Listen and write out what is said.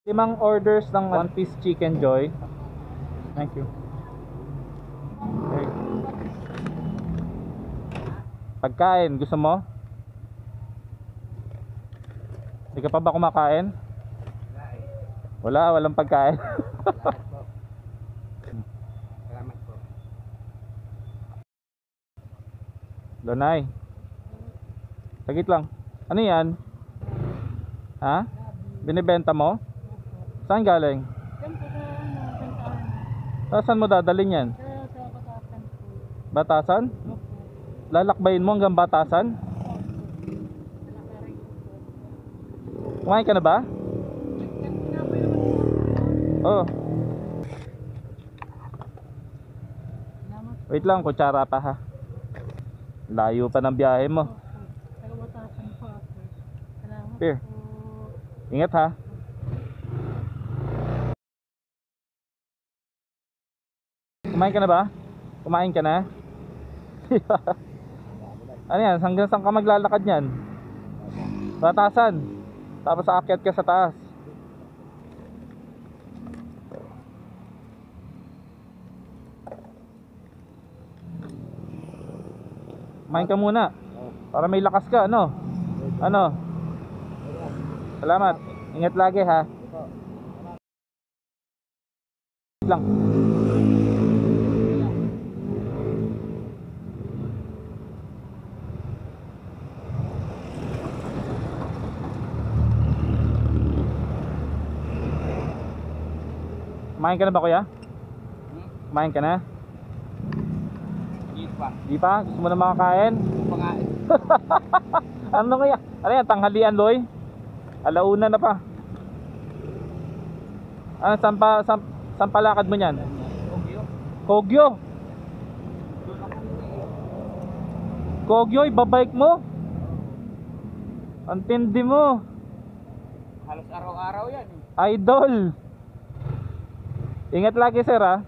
5 orders ng 1-piece Chicken Joy. Thank you. Okay. Pagkain, gusto mo? Hindi ka pa ba kumakain? Walang pagkain. Salamat po. Lonay. Sagit lang. Ano yan? Ha? Binibenta mo? Saan galing? Saan mo dadalhin yan? Batasan? Lalakbayin mo hanggang Batasan? Kumain ka na ba? Oh. Wait lang, kutsara pa ha. Layo pa ng biyahe mo. Here. Ingat ha. Kumain ka na ba? Kumain ka na? Ano yan? Hanggang saan ka maglalakad yan? Batasan. Tapos aakyat ka sa taas. Kumain ka muna para may lakas ka, ano? Ano? Salamat. Ingat lagi ha. Lang. Kumain ka na ba, kuya? Kumain ka na? Di pa. Di pa? Gusto mo na makakain? Pangain. Ano kaya? Ano yan? Tanghalian, Loy? Alauna na pa. Ano, saan palakad mo yan? Kogyo. Kogyo, ibabike mo? Ang tindi mo. Halos araw-araw yan. Idol. Ingat lagi, sir ha.